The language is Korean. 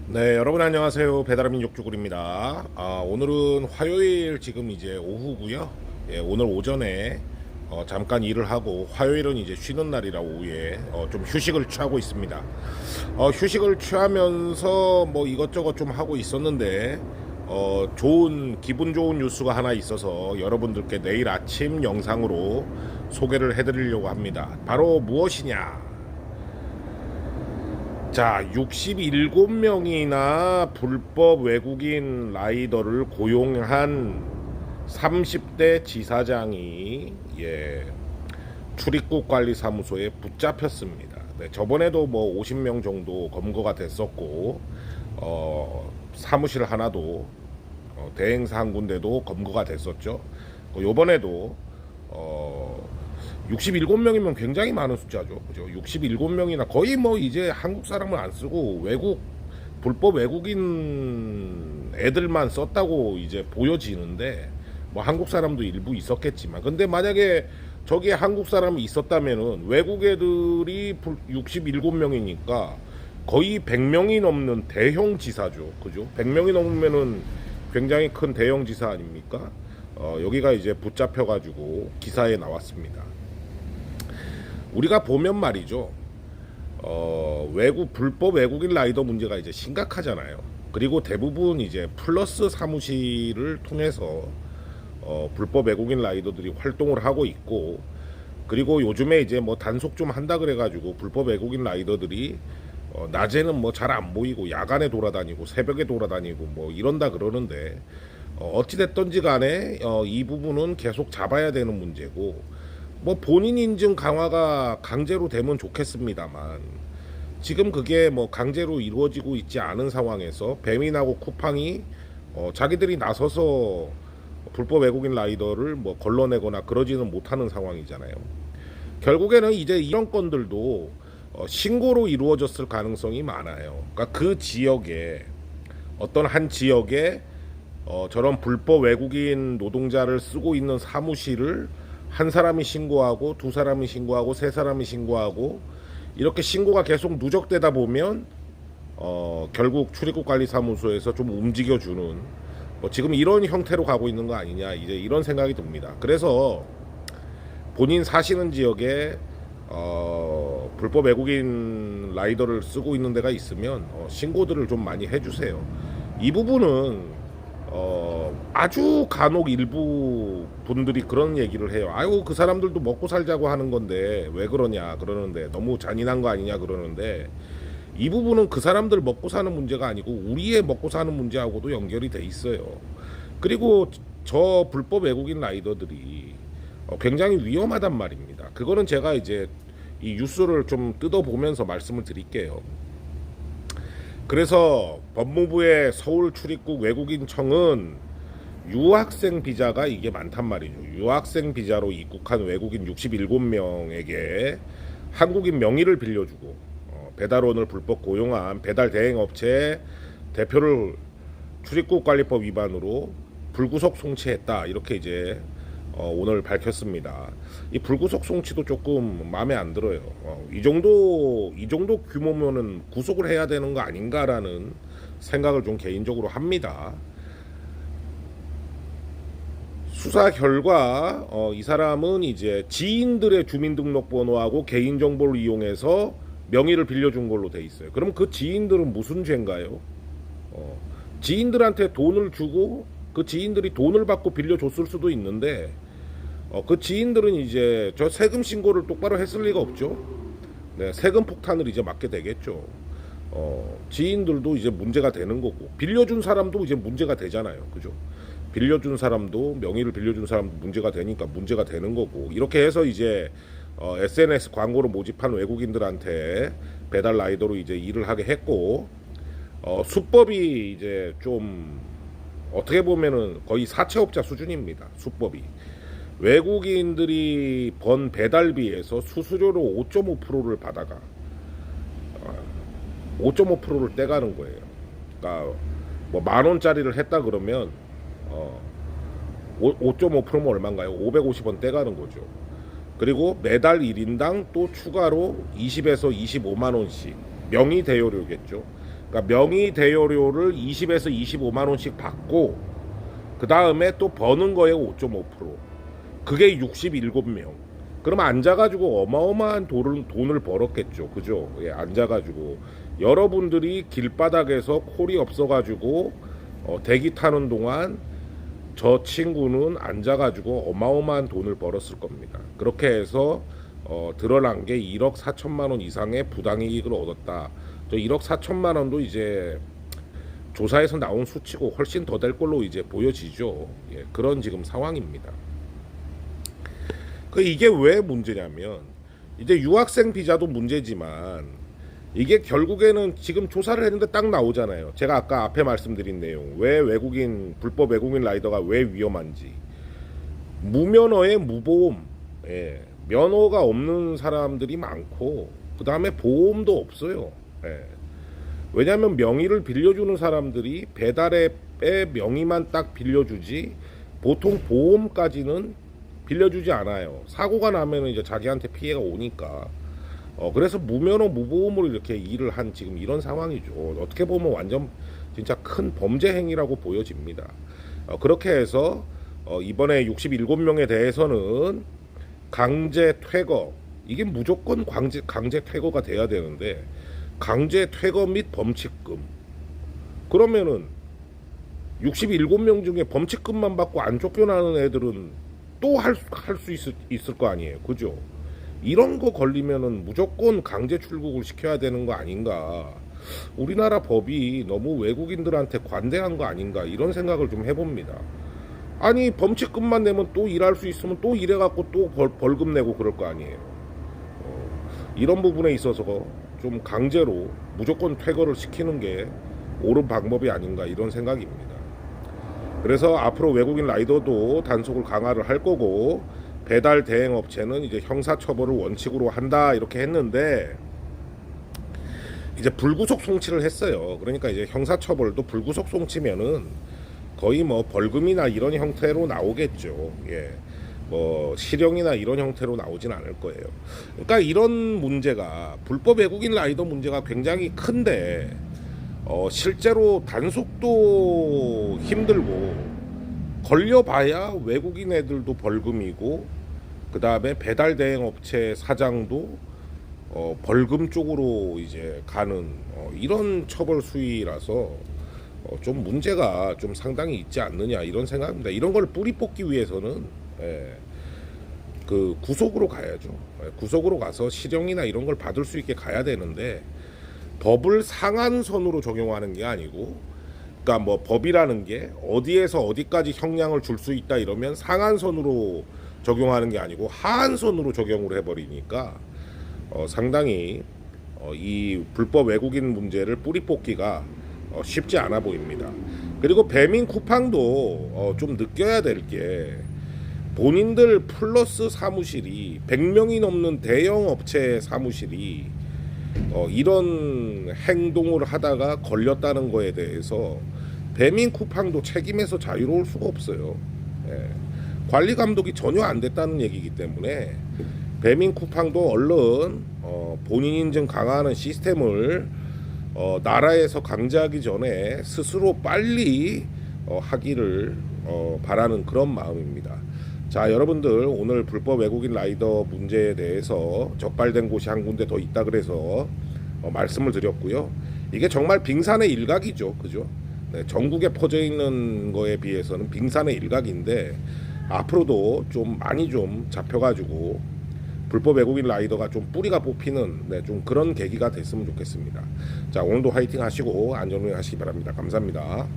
네, 여러분 안녕하세요. 배달의 민족주굴입니다. 오늘은 화요일 지금 이제 오후고요. 예, 오늘 오전에 잠깐 일을 하고 화요일은 이제 쉬는 날이라 오후에 좀 휴식을 취하고 있습니다. 휴식을 취하면서 뭐 이것저것 좀 하고 있었는데 기분 좋은 뉴스가 하나 있어서 여러분들께 내일 아침 영상으로 소개를 해드리려고 합니다. 바로 무엇이냐? 자, 67명이나 불법 외국인 라이더를 고용한 30대 지사장이 출입국 관리 사무소에 붙잡혔습니다. 네, 저번에도 뭐 50명 정도 검거가 됐었고 사무실 하나도 대행사 한 군데도 검거가 됐었죠. 요번에도 67명이면 굉장히 많은 숫자죠. 그죠? 67명이나 거의 뭐 이제 한국 사람을 안 쓰고 불법 외국인 애들만 썼다고 이제 보여지는데 뭐 한국 사람도 일부 있었겠지만 근데 만약에 저기에 한국 사람이 있었다면은 외국 애들이 67명이니까 거의 100명이 넘는 대형 지사죠. 그죠? 100명이 넘으면은 굉장히 큰 대형 지사 아닙니까? 여기가 이제 붙잡혀가지고 기사에 나왔습니다. 우리가 보면 말이죠. 불법 외국인 라이더 문제가 이제 심각하잖아요. 그리고 대부분 이제 플러스 사무실을 통해서 불법 외국인 라이더들이 활동을 하고 있고, 그리고 요즘에 이제 뭐 단속 좀 한다 그래가지고 불법 외국인 라이더들이 낮에는 뭐 잘 안 보이고 야간에 돌아다니고 새벽에 돌아다니고 뭐 이런다 그러는데 어찌됐든지 간에 이 부분은 계속 잡아야 되는 문제고, 뭐 본인 인증 강화가 강제로 되면 좋겠습니다만 지금 그게 뭐 강제로 이루어지고 있지 않은 상황에서 배민하고 쿠팡이 자기들이 나서서 불법 외국인 라이더를 뭐 걸러내거나 그러지는 못하는 상황이잖아요. 결국에는 이제 이런 건들도 신고로 이루어졌을 가능성이 많아요. 그러니까 그 지역에 어떤 한 지역에 저런 불법 외국인 노동자를 쓰고 있는 사무실을 한 사람이 신고하고 두 사람이 신고하고 세 사람이 신고하고 이렇게 신고가 계속 누적되다 보면 결국 출입국관리사무소에서 좀 움직여주는 뭐 지금 이런 형태로 가고 있는 거 아니냐 이제 이런 생각이 듭니다. 그래서 본인 사시는 지역에 불법 외국인 라이더를 쓰고 있는 데가 있으면 신고들을 좀 많이 해주세요. 이 부분은 아주 간혹 일부 분들이 그런 얘기를 해요. 아유, 그 사람들도 먹고 살자고 하는 건데 왜 그러냐 그러는데, 너무 잔인한 거 아니냐 그러는데, 이 부분은 그 사람들 먹고 사는 문제가 아니고 우리의 먹고 사는 문제하고도 연결이 돼 있어요. 그리고 저 불법 외국인 라이더들이 굉장히 위험하단 말입니다. 그거는 제가 이제 이 뉴스를 좀 뜯어보면서 말씀을 드릴게요. 그래서 법무부의 서울 출입국 외국인청은 유학생 비자가 이게 많단 말이죠. 유학생 비자로 입국한 외국인 67명에게 한국인 명의를 빌려주고 배달원을 불법 고용한 배달 대행업체 대표를 출입국관리법 위반으로 불구속 송치했다. 이렇게 이제 오늘 밝혔습니다. 이 불구속 송치도 조금 마음에 안 들어요. 이 정도 규모면은 구속을 해야 되는 거 아닌가라는 생각을 좀 개인적으로 합니다. 수사 결과 이 사람은 이제 지인들의 주민등록번호하고 개인정보를 이용해서 명의를 빌려준 걸로 돼 있어요. 그럼 그 지인들은 무슨 죄인가요? 지인들한테 돈을 주고 그 지인들이 돈을 받고 빌려줬을 수도 있는데 그 지인들은 이제 저 세금 신고를 똑바로 했을 리가 없죠. 네, 세금 폭탄을 이제 맞게 되겠죠. 지인들도 이제 문제가 되는 거고, 빌려준 사람도 이제 문제가 되잖아요. 그죠? 빌려준 사람도, 명의를 빌려준 사람도 문제가 되니까 문제가 되는 거고, 이렇게 해서 이제 SNS 광고로 모집한 외국인들한테 배달 라이더로 이제 일을 하게 했고, 수법이 이제 좀 어떻게 보면은 거의 사채업자 수준입니다. 수법이. 외국인들이 번 배달비에서 수수료로 5.5%를 받아가 5.5%를 떼가는 거예요. 그러니까 뭐 10,000원짜리를 했다 그러면 5.5%면 얼마인가요? 550원 떼가는 거죠. 그리고 매달 1인당 또 추가로 20에서 25만 원씩 명의 대여료겠죠. 그러니까 명의 대여료를 20에서 25만 원씩 받고 그 다음에 또 버는 거에 5.5%. 그게 67명. 그럼 앉아가지고 어마어마한 돈을 벌었겠죠. 그죠? 예, 앉아가지고 여러분들이 길바닥에서 콜이 없어가지고 대기 타는 동안 저 친구는 앉아가지고 어마어마한 돈을 벌었을 겁니다. 그렇게 해서 드러난 게 1억 4천만 원 이상의 부당이익을 얻었다. 저 1억 4천만 원도 이제 조사에서 나온 수치고 훨씬 더 될 걸로 이제 보여지죠. 예, 그런 지금 상황입니다. 이게 왜 문제냐면 이제 유학생 비자도 문제지만 이게 결국에는 지금 조사를 했는데 딱 나오잖아요. 제가 아까 앞에 말씀드린 내용, 왜 불법 외국인 라이더가 왜 위험한지. 무면허에 무보험, 예, 면허가 없는 사람들이 많고 그 다음에 보험도 없어요. 예. 왜냐하면 명의를 빌려주는 사람들이 배달앱의 명의만 딱 빌려주지 보통 보험까지는 빌려주지 않아요. 사고가 나면 이제 자기한테 피해가 오니까. 그래서 무면허 무보험으로 이렇게 일을 한 지금 이런 상황이죠. 어떻게 보면 완전 진짜 큰 범죄 행위라고 보여집니다. 그렇게 해서 이번에 67명에 대해서는 강제 퇴거, 이게 무조건 강제 퇴거가 돼야 되는데 강제 퇴거 및 범칙금. 그러면은 67명 중에 범칙금만 받고 안 쫓겨나는 애들은 또 할 수 있을 거 아니에요. 그죠? 이런 거 걸리면은 무조건 강제 출국을 시켜야 되는 거 아닌가. 우리나라 법이 너무 외국인들한테 관대한 거 아닌가. 이런 생각을 좀 해봅니다. 아니, 범칙금만 내면 또 일할 수 있으면 또 일해갖고 또 벌금 내고 그럴 거 아니에요. 이런 부분에 있어서 좀 강제로 무조건 퇴거를 시키는 게 옳은 방법이 아닌가. 이런 생각입니다. 그래서 앞으로 외국인 라이더도 단속을 강화를 할 거고 배달 대행 업체는 이제 형사처벌을 원칙으로 한다 이렇게 했는데 이제 불구속 송치를 했어요. 그러니까 이제 형사처벌도 불구속 송치면은 거의 뭐 벌금이나 이런 형태로 나오겠죠. 예. 뭐 실형이나 이런 형태로 나오진 않을 거예요. 그러니까 이런 문제가 불법 외국인 라이더 문제가 굉장히 큰데 실제로 단속도 힘들고 걸려봐야 외국인 애들도 벌금이고 그 다음에 배달 대행 업체 사장도 벌금 쪽으로 이제 가는 이런 처벌 수위라서 좀 문제가 좀 상당히 있지 않느냐 이런 생각입니다. 이런 걸 뿌리 뽑기 위해서는 그 구속으로 가야죠. 구속으로 가서 실형이나 이런 걸 받을 수 있게 가야 되는데 법을 상한선으로 적용하는 게 아니고, 그러니까 뭐 법이라는 게 어디에서 어디까지 형량을 줄 수 있다 이러면 상한선으로 적용하는 게 아니고 하한선으로 적용을 해버리니까 상당히 이 불법 외국인 문제를 뿌리 뽑기가 쉽지 않아 보입니다. 그리고 배민 쿠팡도 좀 느껴야 될 게 본인들 플러스 사무실이 100명이 넘는 대형 업체 사무실이 이런 행동을 하다가 걸렸다는 거에 대해서 배민 쿠팡도 책임에서 자유로울 수가 없어요. 예. 관리 감독이 전혀 안 됐다는 얘기이기 때문에 배민 쿠팡도 얼른 본인 인증 강화하는 시스템을 나라에서 강제하기 전에 스스로 빨리 하기를 바라는 그런 마음입니다. 자, 여러분들 오늘 불법 외국인 라이더 문제에 대해서 적발된 곳이 한 군데 더 있다 그래서 말씀을 드렸고요. 이게 정말 빙산의 일각이죠. 그죠? 네, 전국에 퍼져 있는 거에 비해서는 빙산의 일각인데 앞으로도 좀 많이 좀 잡혀가지고 불법 외국인 라이더가 좀 뿌리가 뽑히는 좀 그런 계기가 됐으면 좋겠습니다. 자, 오늘도 화이팅 하시고 안전운행 하시기 바랍니다. 감사합니다.